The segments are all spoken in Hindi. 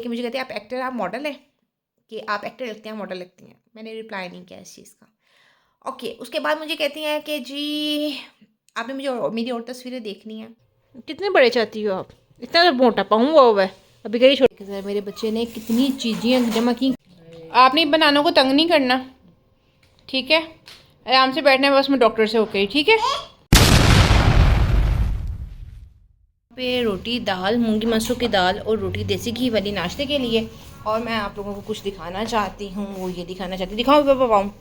कि मुझे कहते हैं आप एक्टर, आप मॉडल है कि आप एक्टर लगते हैं, मॉडल लगती हैं। मैंने रिप्लाई नहीं किया इस चीज़ का। ओके, उसके बाद मुझे कहती हैं कि जी आपने मुझे मेरी और तस्वीरें देखनी है। कितने बड़े चाहती हो आप? इतना तो मोटा पाऊँगा हुआ है अभी कहीं छोटे। मेरे बच्चे ने कितनी चीज़ें जमा की। आपने बनानों को तंग नहीं करना, ठीक है? आराम से बैठना है बस, मैं डॉक्टर से होके, ठीक है? पे रोटी दाल, मूंगी मसूर की दाल और रोटी देसी घी वाली नाश्ते के लिए। और मैं आप लोगों को कुछ दिखाना चाहती हूँ, वो ये दिखाना चाहती हूँ। दिखाऊँ पापा पाऊँ?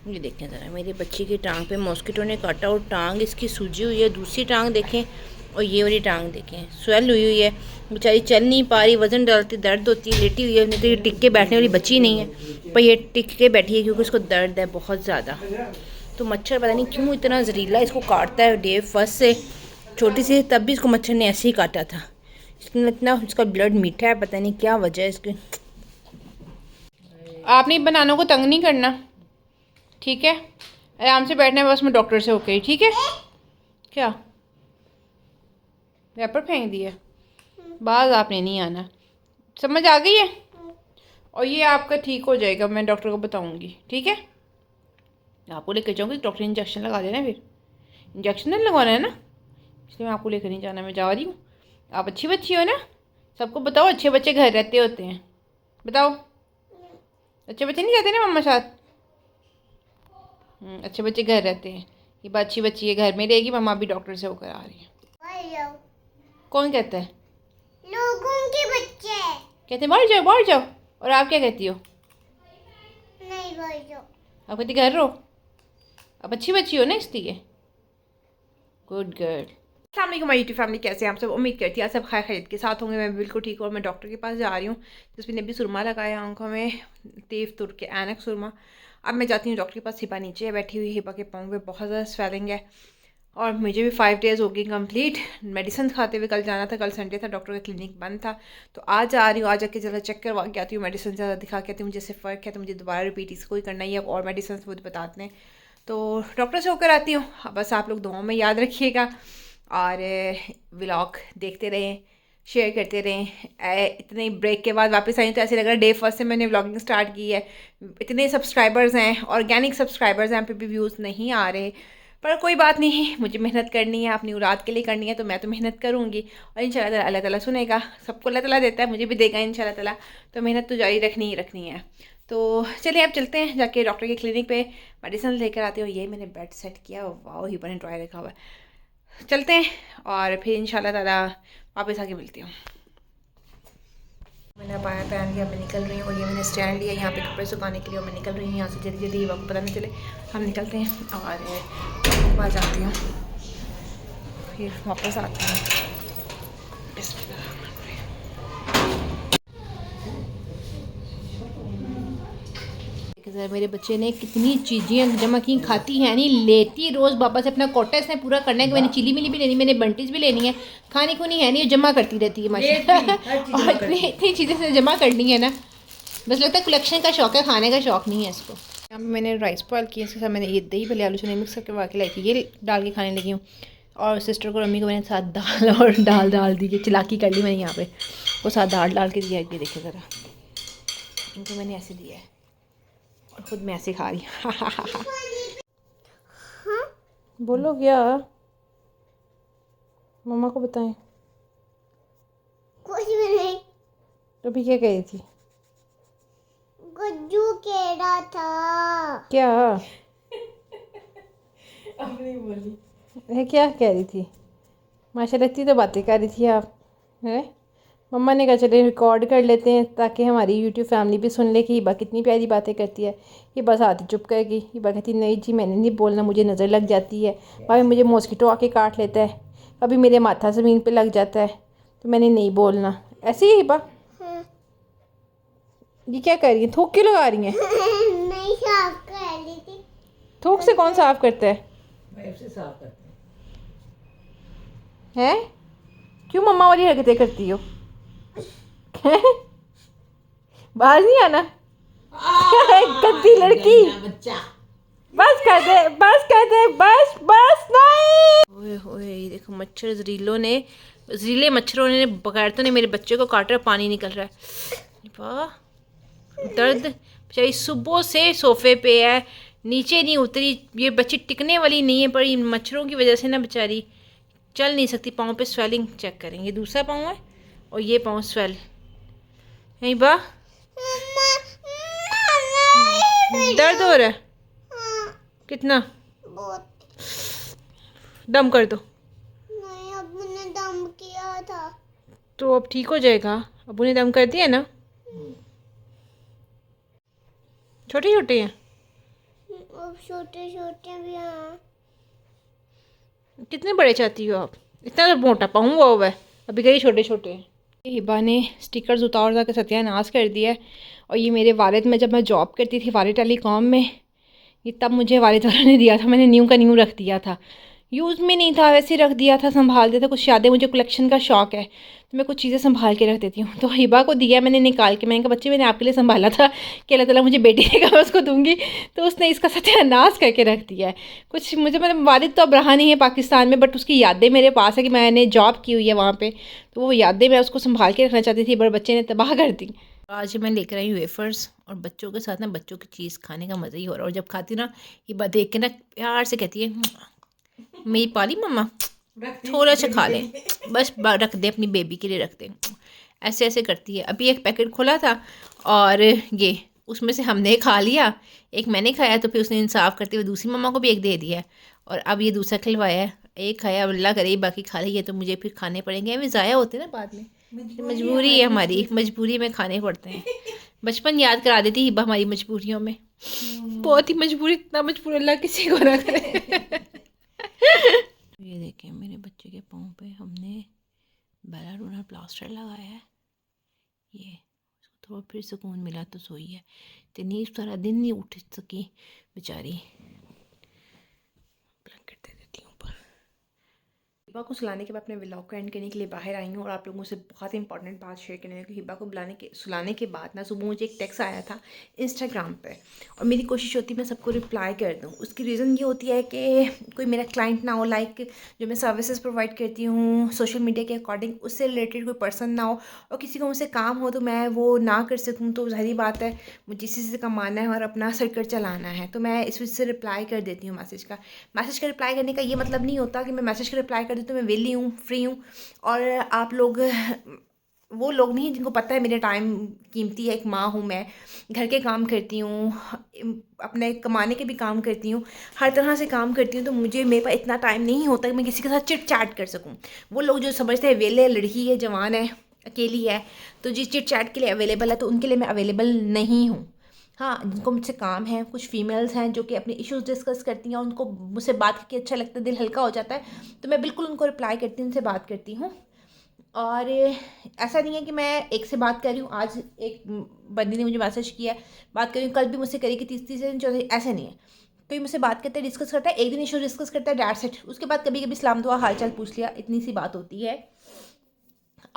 ये देखें ज़रा, मेरे बच्चे की टांग पे मॉस्किटो ने काटा और टांग इसकी सूजी हुई है। दूसरी टांग देखें और ये वाली टांग देखें, स्वेल हुई है। बेचारी चल नहीं पा रही, वज़न डालती दर्द होती है, लेटी हुई है। नहीं तो ये टिक के बैठने वाली बच्ची नहीं है, पर ये टिक के बैठी है क्योंकि उसको दर्द है बहुत ज़्यादा। तो मच्छर पता नहीं क्यों इतना जहरीला इसको काटता है डे फर्स्ट से। छोटी सी तब भी इसको मच्छर ने ऐसे ही काटा था। इतना इसका ब्लड मीठा है, पता नहीं क्या वजह है इसकी। आपने बनानों को तंग नहीं करना, ठीक है? आराम से बैठना है बस, मैं डॉक्टर से होके, ठीक है? क्या रैपर फेंक दिया? बाज आपने नहीं आना, समझ आ गई है? और ये आपका ठीक हो जाएगा, मैं डॉक्टर को बताऊंगी, ठीक है? आपको लेकर जाऊँगी, डॉक्टर इंजेक्शन लगा देना। फिर इंजेक्शन नहीं लगवाना है ना, इसलिए मैं आपको लेकर नहीं जाना, मैं जा रही हूँ। आप अच्छी बच्ची हो ना? सबको बताओ अच्छे बच्चे घर रहते होते हैं, बताओ। अच्छे बच्चे नहीं रहते ना मम्मा साथ? अच्छे बच्चे घर रहते हैं। ये बात अच्छी बच्ची है, घर में रहेगी। मम्मा भी डॉक्टर से होकर आ रही है। कौन कहता है? लोगों के बच्चे कहते बाहर जाओ बाहर जाओ। और आप क्या कहती हो? नहीं बोलो। आप कहती घर रहो। आप अच्छी बच्ची हो ना इसलिए। Good girl. अस्सलाम वालेकुम माय यूट्यूब फैमिली, कैसे हैं आप सब? उम्मीद करती है आप सब खैर खैरियत के साथ होंगे। मैं बिल्कुल ठीक हूँ और मैं डॉक्टर के पास जा रही हूँ, जिसमें अभी सुरमा लगाया आंखों में, तेफ तुर के ऐनक सुरमा। अब मैं जाती हूँ डॉक्टर के पास। हिबा नीचे है बैठी हुई, हिबा के पाँव में बहुत ज़्यादा स्वेलिंग है और मुझे भी 5 डेज़ हो गई कंप्लीट मेडिसिन खाते हुए। कल जाना था, कल संडे था, डॉक्टर का क्लिनिक बंद था। तो आज आ रही हूँ, आज आके ज़रा चेक करवा के आती हूँ, मेडिसिन ज़्यादा दिखा के आती हूँ। मुझे से फ़र्क है तो मुझे दोबारा रिपीट इसको ही करना ही है, और मेडिसिन वो बताते हैं। तो डॉक्टर से होकर आती हूँ। बस आप लोग दुआओं में याद रखिएगा और व्लॉग देखते रहें, शेयर करते रहें। इतने ब्रेक के बाद वापस आई तो ऐसे लग रहा है डे फर्स्ट से मैंने व्लॉगिंग स्टार्ट की है। इतने सब्सक्राइबर्स हैं, ऑर्गेनिक सब्सक्राइबर्स हैं, पे भी व्यूज़ नहीं आ रहे, पर कोई बात नहीं, मुझे मेहनत करनी है, अपनी औलाद के लिए करनी है, तो मैं तो मेहनत करूँगी और इंशाल्लाह अल्लाह ताला सुनेगा। सबको अल्लाह ताला देता है, मुझे भी देगा इंशाल्लाह ताला। तो मेहनत तो जारी रखनी ही रखनी है। तो चलिए अब चलते हैं, जाके डॉक्टर के क्लिनिक पे मेडिसिन लेकर आते हो। ये मैंने बेड सेट किया, वाह ही बने ड्राई रखा हुआ है। चलते हैं और फिर इंशाल्लाह ताला वापस आके मिलती हूँ। मैंने पाया पहन लिया, मैं निकल रही हूँ। और ये मैंने स्टैंड लिया यहाँ पे कपड़े सुखाने के लिए, और मैं निकल रही हूँ यहाँ से जल्दी जल्दी, वक्त पता नहीं चले। हम निकलते हैं और वहाँ जाती हूँ, फिर वापस आती हूँ। मेरे बच्चे ने कितनी चीज़ें जमा की, खाती है नहीं, लेती रोज़ पापा से अपना कोटा इसने पूरा करना है कि मैंने चिली मिली भी लेनी, मैंने बंटीज भी लेनी है, खानी खुनी है नहीं, जमा करती रहती है माशाल्लाह। और इतनी चीज़ें से जमा करनी है ना, बस लगता है कलेक्शन का शौक है, खाने का शौक नहीं है इसको। यहाँ मैंने राइस बॉयल किए, इसके साथ मैंने ये दही भले आलू चने मिक्स करके वाकई लाई थी, ये डाल के खाने लगी हूँ। और सिस्टर को अम्मी को मैंने साथ दाल और दाल डाल दी, चिलाकी कर ली मैंने यहाँ पे, वो साथ दाल डाल के दिया। ये देखिए ज़रा, इनको मैंने ऐसे दिया है और ख़ुद मैं ऐसे खा रही हूँ। बोलो क्या, मम्मा को बताएं। कुछ भी नहीं। तो अभी क्या कह रही थी? गुज्जू कह रहा था। क्या? अब नहीं बोली है, क्या कह रही थी? माशाल्लाह इतनी तो बातें कर रही थी आप, हैं? मम्मा ने कहा चले रिकॉर्ड कर लेते हैं ताकि हमारी यूट्यूब फैमिली भी सुन ले कि हिबा कितनी प्यारी बातें करती है। ये बस आती चुप करेगी। हिबा कहती नहीं जी मैंने नहीं बोलना, मुझे नज़र लग जाती है, भाई मुझे मॉस्किटो आके काट लेता है, कभी मेरे माथा ज़मीन पे लग जाता है, तो मैंने नहीं बोलना। ऐसी ही हिबा? ये क्या कर रही है, थूक क्यों लगा रही हैं? नहीं, साफ कर रही थी। थूक से कौन साफ़ करता है? पाइप से साफ करते हैं? क्यों मम्मा वाली हरकतें करती हो? बाहर नहीं आना, गंदी लड़की। बच्चा बस कर दे, बस कर दे, बस बस नहीं। ओए होए, ये देखो मच्छर जरीलों ने जहरीले मच्छरों ने बगैर तो नहीं मेरे बच्चे को काट रहा, पानी निकल रहा है। वाह दर्द, बेचारी सुबह से सोफे पे है, नीचे नहीं उतरी। ये बच्ची टिकने वाली नहीं है, पर इन मच्छरों की वजह से ना बेचारी चल नहीं सकती। पाँव पे स्वेलिंग चेक करेंगे, दूसरा पाँव है और ये पाँव स्वेल है। बा दर्द हो रहा है कितना? बहुत। दम कर दो। नहीं, अब मैंने दम किया था। तो अब ठीक हो जाएगा। अब उन्हें दम कर दिया ना? छोटे छोटे हैं, अब छोटे छोटे भी हैं। कितने बड़े चाहती हो आप? इतना तो मोटा पाऊँ हुआ है, अभी कहीं छोटे छोटे हैं। हिबा ने स्टिकर्स उतार उतार के सत्यानाश कर दिया है। और ये मेरे वालिद में जब मैं जॉब करती थी वालिद टेलीकॉम में, ये तब मुझे वालिद वाला ने दिया था। मैंने न्यू का न्यू रख दिया था, यूज़ में नहीं था, वैसे ही रख दिया था, संभाल दिया था। कुछ यादें, मुझे कलेक्शन का शौक है तो मैं कुछ चीज़ें संभाल के रख देती हूँ। तो हिबा को दिया मैंने निकाल के। मैंने कहा बच्चे मैंने आपके लिए संभाला था कि अल्लाह ताला मुझे बेटी देगा, मैं उसको दूंगी। तो उसने इसका सत्यानाश करके रख दिया है। कुछ मुझे मतलब वालिद तो अब रहा नहीं है पाकिस्तान में, बट उसकी यादें मेरे पास है कि मैंने जॉब की हुई है वहाँ पर। तो वो यादें मैं उसको संभाल के रखना चाहती थी, बट बच्चे ने तबाह कर दी। आज मैं लेकर आई वेफर्स, और बच्चों के साथ ना बच्चों की चीज़ खाने का मज़ा ही हो रहा है। और जब खाती ना हिबा देख के ना प्यार से कहती है मेरी पाली मम्मा, थोड़ा सा खा लें, बस रख दे, अपनी बेबी के लिए रख दे, ऐसे ऐसे करती है। अभी एक पैकेट खोला था और ये उसमें से हमने खा लिया, एक मैंने खाया, तो फिर उसने इंसाफ करते हुए दूसरी मम्मा को भी एक दे दिया। और अब ये दूसरा खिलवाया है, एक खाया, अब अल्लाह करे बाकी खा ली है तो मुझे फिर खाने पड़ेंगे। अभी ज़ाया होते ना बाद में, मजबूरी है हमारी, मजबूरी में खाने पड़ते हैं। बचपन याद करा देती हिबा हमारी मजबूरियों में, बहुत ही मजबूरी, इतना मजबूर अल्लाह किसी को ना करे। ये देखें मेरे बच्चे के पाँव पे हमने बेलाडोना प्लास्टर लगाया है। ये उसको थोड़ा फिर सुकून मिला तो सोई है, तो नहीं सारा दिन नहीं उठ सकी बेचारी। ब्लैंकेट दे देती हूँ ऊपर। हिबा को सुलाने के बाद अपने व्लॉग को एंड करने के लिए बाहर आई हूँ, और आप लोगों से बहुत ही इंपॉर्टेंट बात शेयर करने की। हिबा को सुलाने के बाद ना सुबह मुझे एक टेक्स्ट आया था इंस्टाग्राम पे, और मेरी कोशिश होती है मैं सबको रिप्लाई कर दूँ। उसकी रीज़न ये होती है कि कोई मेरा क्लाइंट ना हो, लाइक जो मैं सर्विसेज प्रोवाइड करती हूँ सोशल मीडिया के अकॉर्डिंग, उससे रिलेटेड कोई पर्सन ना हो, और किसी को मुझसे काम हो तो मैं वो ना कर सकूँ। तो ज़ाहिर बात है मुझे इसी से कमाना है और अपना सर्कल चलाना है, तो मैं इस वजह से रिप्लाई कर देती हूँ मैसेज का। मैसेज का रिप्लाई करने का ये मतलब नहीं होता कि मैं मैसेज का रिप्लाई कर दूँ तो मैं वेली हूँ, फ्री हूँ। और आप लोग वो लोग नहीं जिनको पता है मेरा टाइम कीमती है। एक माँ हूँ मैं, घर के काम करती हूँ, अपने कमाने के भी काम करती हूँ, हर तरह से काम करती हूँ। तो मेरे पास इतना टाइम नहीं होता कि मैं किसी के साथ चिट चैट कर सकूँ। वो लोग जो समझते हैं वेले, लड़की है, जवान है, अकेली है, तो जिस चिट चैट के लिए अवेलेबल है, तो उनके लिए मैं अवेलेबल नहीं हूँ। हाँ, जिनको मुझसे काम है, कुछ फीमेल्स हैं जो कि अपने इश्यूज़ डिस्कस करती हैं, उनको मुझसे बात करके अच्छा लगता है, दिल हल्का हो जाता है, तो मैं बिल्कुल उनको रिप्लाई करती हूँ, उनसे बात करती हूँ। और ऐसा नहीं है कि मैं एक से बात कर रही हूँ, आज एक बंदी ने मुझे मैसेज किया है, बात कर रही हूँ, कल भी मुझसे करेगी, तीसरी दिन चौथी, ऐसे नहीं है। कोई मुझसे बात करता है, डिस्कस करता है, एक दिन इशू डिस्कस करता है, डैट सेट, उसके बाद कभी कभी सलाम दुआ हाल चाल पूछ लिया, इतनी सी बात होती है।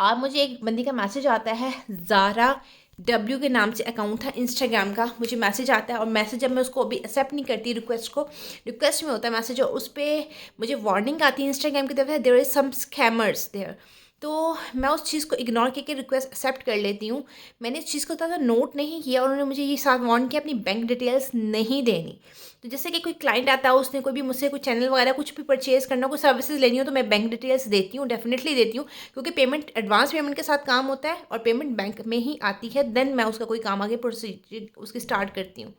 आज मुझे एक बंदी का मैसेज आता है, ज़ारा W के नाम से अकाउंट है इंस्टाग्राम का, मुझे मैसेज आता है, और मैसेज जब मैं उसको अभी एक्सेप्ट नहीं करती, रिक्वेस्ट में होता है मैसेज, और उस पर मुझे वार्निंग आती है इंस्टाग्राम की तरफ से, there is some scammers there. तो मैं उस चीज़ को इग्नोर करके रिक्वेस्ट एक्सेप्ट कर लेती हूँ। मैंने इस चीज़ को ज़्यादा नोट नहीं किया, और उन्होंने मुझे ये साथ वार्न किया अपनी बैंक डिटेल्स नहीं देनी। तो जैसे कि कोई क्लाइंट आता है, उसने कोई भी मुझसे कोई चैनल वगैरह कुछ भी परचेज़ करना, कोई सर्विसेज लेनी हो, तो मैं बैंक डिटेल्स देती हूँ, डेफिनेटली देती हूँ, क्योंकि पेमेंट एडवांस पेमेंट के साथ काम होता है, और पेमेंट बैंक में ही आती है, देन मैं उसका कोई काम आगे प्रोसीजर उसकी स्टार्ट करती हूँ।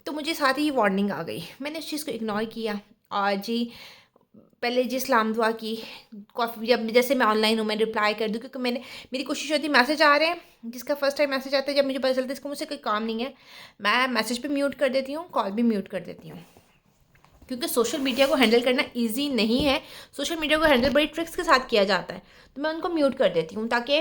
तो मुझे साथ ही वार्निंग आ गई, मैंने इस चीज़ को इग्नोर किया। और जी पहले जी सलाम दुआ की, कॉफ़ी जब जैसे मैं ऑनलाइन हूँ मैं रिप्लाई कर दूँ, क्योंकि मेरी कोशिश होती है मैसेज आ रहे हैं, जिसका फर्स्ट टाइम मैसेज आता है, जब मुझे पता चलता है इसको मुझसे कोई काम नहीं है, मैं मैसेज पे म्यूट कर देती हूँ, कॉल भी म्यूट कर देती हूँ। क्योंकि सोशल मीडिया को हैंडल करना ईजी नहीं है, सोशल मीडिया को हैंडल बड़ी ट्रिक्स के साथ किया जाता है, तो मैं उनको म्यूट कर देती हूँ ताकि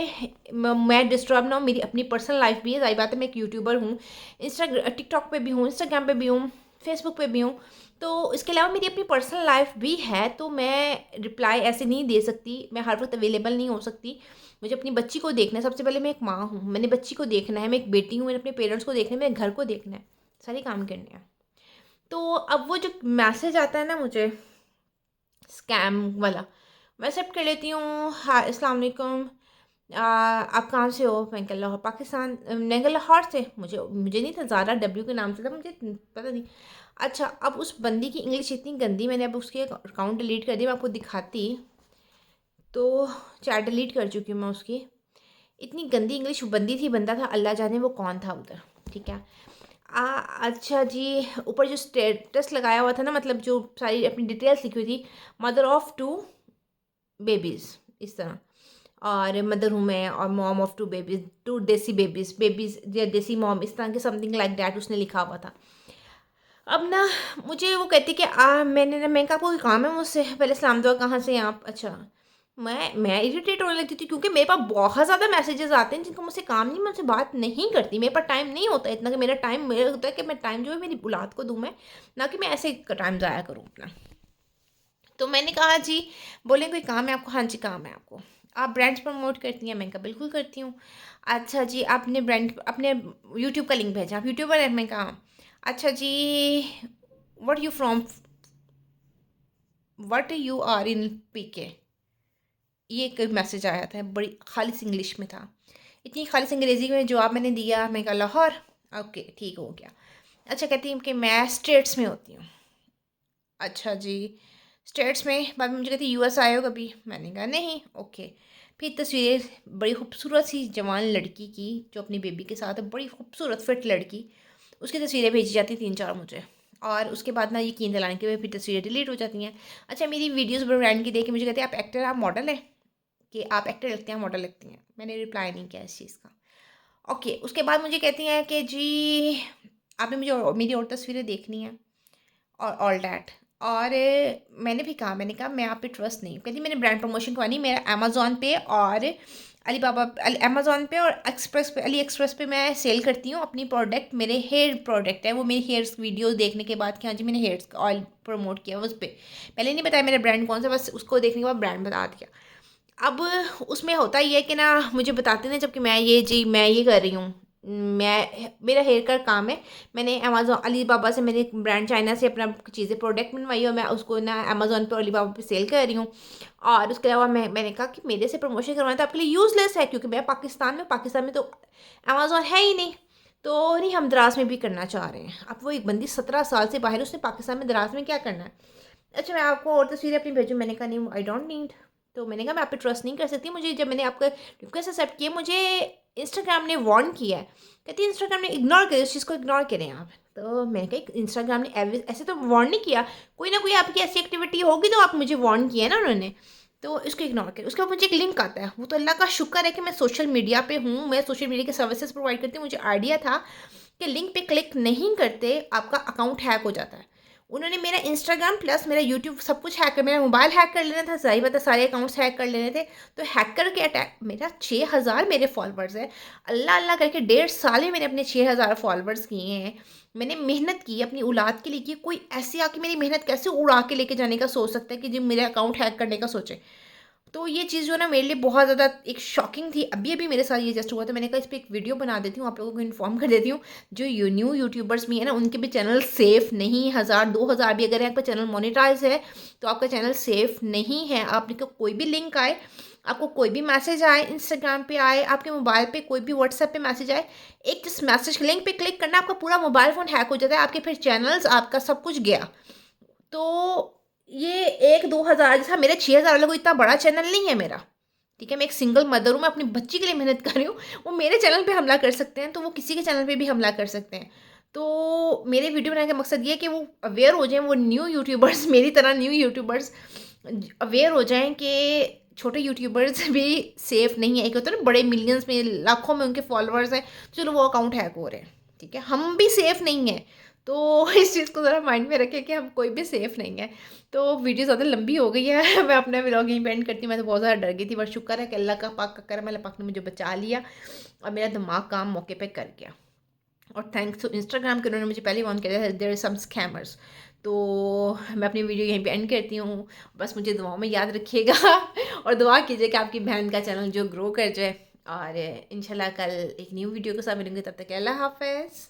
मैं डिस्टर्ब ना हूँ। मेरी अपनी पर्सनल लाइफ भी है, जाहिर बात है मैं एक यूट्यूबर हूँ, टिकटॉक पे भी हूँ, इंस्टाग्राम पे भी हूँ, फेसबुक पे भी हूँ, तो इसके अलावा मेरी अपनी पर्सनल लाइफ भी है, तो मैं रिप्लाई ऐसे नहीं दे सकती, मैं हर वक्त अवेलेबल नहीं हो सकती। मुझे अपनी बच्ची को देखना है, सबसे पहले मैं एक माँ हूँ, मैंने बच्ची को देखना है, मैं एक बेटी हूँ, मैंने अपने पेरेंट्स को देखना है, मेरे घर को देखना है, सारे काम करने हैं। तो अब वो जो मैसेज आता है ना मुझे स्कैम वाला, मैं एक्सेप्ट कर लेती हूँ। हाँ, अस्सलाम वालेकुम। आप कहाँ से हो? मैं कहा लाहौर पाकिस्तान। मैं कहा लाहौर से। मुझे नहीं था, ज़ारा डब्ल्यू के नाम से था, मुझे पता नहीं। अच्छा, अब उस बंदी की इंग्लिश इतनी गंदी, मैंने अब उसके अकाउंट डिलीट कर दिया। मैं आपको दिखाती तो चैट डिलीट कर चुकी हूँ मैं उसकी। इतनी गंदी इंग्लिश बंदी थी, बंदा था, अल्लाह जाने वो कौन था उधर। ठीक है। अच्छा जी, ऊपर जो स्टेटस लगाया हुआ था ना, मतलब जो सारी अपनी डिटेल्स लिखी हुई थी, मदर ऑफ 2 बेबीज़, इस तरह। और मदर हूँ मैं, और मॉम ऑफ 2 बेबीज़, 2 देसी बेबीज़ या देसी मॉम, इस तरह के समथिंग लाइक दैट उसने लिखा हुआ था। अब ना मुझे वो कहती कि मैं कहा आपको कोई काम है मुझसे? पहले सलाम दुआ, कहाँ से हैं आप? अच्छा। मैं इरिटेट होने लगती थी, क्योंकि मेरे पास बहुत ज़्यादा मैसेजेस आते हैं जिनको मुझसे काम नहीं, मैं उनसे बात नहीं करती। मेरे पास टाइम नहीं होता इतना कि मेरा होता है कि मैं टाइम जो है मेरी औलाद को दूँ मैं, ना कि मैं ऐसे टाइम ज़ाया करूँ अपना। तो मैंने कहा जी, बोले कोई काम है आपको? हाँ जी, काम है आपको। आप ब्रांड्स प्रमोट करती हैं? मैंने कहा बिल्कुल करती हूँ। अच्छा जी, आपने ब्रांड अपने यूट्यूब का लिंक भेजा, आप यूट्यूबर हैं? मैं कहा अच्छा जी, व्हाट यू आर इन पीके। ये एक मैसेज आया था, बड़ी खालिस इंग्लिश में था। इतनी खालिस अंग्रेज़ी में जवाब मैंने दिया। मैं कहा लाहौर। ओके, ठीक हो गया। अच्छा, कहती हूँ कि मैं स्टेट्स में होती हूँ। अच्छा जी, स्टेट्स में। बाद में मुझे कहती यूएस आए हो कभी? मैंने कहा नहीं। ओके। फिर तस्वीरें बड़ी खूबसूरत सी जवान लड़की की जो अपनी बेबी के साथ है, बड़ी खूबसूरत फिट लड़की, उसकी तस्वीरें भेजी जाती 3-4 मुझे। और उसके बाद ना यकीन दिलाने के बाद फिर तस्वीरें डिलीट हो जाती हैं। अच्छा, मेरी वीडियोस ब्रांड की देख के मुझे कहते हैं आप एक्टर, आप मॉडल हैं? कि आप एक्टर लगती हैं, मॉडल लगती हैं? मैंने रिप्लाई नहीं किया इस चीज़ का। ओके, उसके बाद मुझे कहती हैं कि जी आपने मुझे मेरी और तस्वीरें देखनी हैं और ऑल डैट। और मैंने भी कहा, मैंने कहा मैं आप पे ट्रस्ट नहीं। कहती मैंने ब्रांड प्रमोशन करवानी, मेरा अमेज़ॉन पे और अमेज़ॉन पे और अली एक्सप्रेस पे मैं सेल करती हूँ अपनी प्रोडक्ट। मेरे हेयर प्रोडक्ट है वो, मेरी हेयर्स वीडियो देखने के बाद कि हाँ जी मैंने हेयर्स का ऑयल प्रमोट किया उस पर। पहले नहीं बताया मेरा ब्रांड कौन सा, बस उसको देखने के बाद ब्रांड बता दिया। अब उसमें होता ही है कि ना मुझे बताते ना, जबकि मैं ये कर रही हूँ। मेरा हेयर का काम है। मैंने अमेज़ॉन अलीबाबा से, मेरे ब्रांड चाइना से अपना चीज़ें प्रोडक्ट बनवाई और मैं उसको ना अमेज़ॉन पर अलीबाबा पे सेल कर रही हूँ। और उसके अलावा मैंने कहा कि मेरे से प्रमोशन करवाना तो आपके लिए यूज़लेस है, क्योंकि मैं पाकिस्तान में तो अमेज़ॉन है ही नहीं। तो नहीं, हम दराज में भी करना चाह रहे हैं। अब वो एक बंदी 17 साल से बाहर, उसने पाकिस्तान में दराज में क्या करना है? अच्छा, मैं आपको और तस्वीरें अपनी भेजूँ? मैंने कहा नहीं, आई डोंट नीड। तो मैंने कहा मैं आप पे ट्रस्ट नहीं कर सकती। मुझे जब मैंने आपका रिक्वेस्ट एक्सेप्ट किया, मुझे इंस्टाग्राम ने वार्न किया है। कहती है इंस्टाग्राम ने इग्नोर करें, उस चीज़ को इग्नोर करें आप। तो मैंने कहा इंस्टाग्राम ने ऐसे तो वार्न नहीं किया, कोई ना कोई आपकी ऐसी एक्टिविटी होगी तो आप मुझे वार्न किया है ना उन्होंने, तो इसको इग्नोर करें। उसके बाद मुझे एक लिंक आता है, वो तो अल्लाह का शुक्र है कि मैं सोशल मीडिया पे हूँ, मैं सोशल मीडिया के सर्विसेज प्रोवाइड करती हूँ। मुझे आइडिया था कि लिंक पे क्लिक नहीं करते आपका अकाउंट हैक हो जाता है। उन्होंने मेरा इंस्टाग्राम प्लस मेरा यूट्यूब सब कुछ हैक कर, मेरा मोबाइल हैक कर लेना था, ज़ाहिर बात है सारे अकाउंट्स हैक कर लेने थे। तो हैकर के अटैक, मेरा 6000 मेरे फॉलोअर्स हैं। अल्लाह अल्लाह करके 1.5 साल में मैंने अपने 6000 फॉलोअर्स किए हैं। मैंने मेहनत की, अपनी औलाद के लिए की। कोई ऐसे आके मेरी मेहनत कैसे उड़ा के लेके जाने का सोच सकता है कि जो मेरे अकाउंट हैक करने का सोचे? तो ये चीज़ जो है ना मेरे लिए बहुत ज़्यादा एक शॉकिंग थी। अभी अभी मेरे साथ ये जस्ट हुआ, तो मैंने कहा इस पर एक वीडियो बना देती हूँ, आप लोगों को इन्फॉर्म कर देती हूँ। जो न्यू यूट्यूबर्स भी है ना, उनके भी चैनल सेफ़ नहीं। 1000-2000 भी अगर आपका चैनल मोनेटाइज है तो आपका चैनल सेफ़ नहीं है। आपको कोई भी लिंक आए, आपको कोई भी मैसेज आए, इंस्टाग्राम पे आए, आपके मोबाइल पे कोई भी व्हाट्सएप पे मैसेज आए, एक जिस मैसेज लिंक पे क्लिक करना, आपका पूरा मोबाइल फ़ोन हैक हो जाता है, आपके फिर चैनल्स, आपका सब कुछ गया। तो ये 1-2 हज़ार जैसा, मेरे 6000 वाला कोई इतना बड़ा चैनल नहीं है मेरा। ठीक है, मैं एक सिंगल मदर हूँ, मैं अपनी बच्ची के लिए मेहनत कर रही हूँ। वो मेरे चैनल पे हमला कर सकते हैं तो वो किसी के चैनल पे भी हमला कर सकते हैं। तो मेरे वीडियो बनाने का मकसद ये है कि वो अवेयर हो जाएँ, वो न्यू यूट्यूबर्स मेरी तरह न्यू यूट्यूबर्स अवेयर हो जाएँ कि छोटे यूट्यूबर्स भी सेफ़ नहीं है। एक होता है ना बड़े मिलियंस में, लाखों में उनके फॉलोअर्स हैं, चलो वो अकाउंट हैक हो रहे हैं। ठीक है, हम भी सेफ़ नहीं हैं। तो इस चीज़ को ज़रा माइंड में रखें कि हम कोई भी सेफ़ नहीं है। तो वीडियो ज़्यादा लंबी हो गई है। मैं अपना व्लॉग यहीं पे एंड करती हूँ। मैं तो बहुत ज़्यादा डर गई थी, बट शुक्र है कि अल्लाह का पाक का करम है, अल्लाह पाक ने मुझे बचा लिया और मेरा दिमाग काम मौके पे कर गया। और थैंक्स टू इंस्टाग्राम के, उन्होंने मुझे पहले वार्न किया था देयर आर सम स्कैमर्स। तो मैं अपनी वीडियो यहीं पे एंड करती हूँ। बस मुझे दुआओं में याद रखिएगा और दुआ कीजिए कि आपकी बहन का चैनल जो ग्रो कर जाए। और इंशाल्लाह कल एक न्यू वीडियो के साथ मिलेंगे, तब तक अल्लाह हाफ़िज़।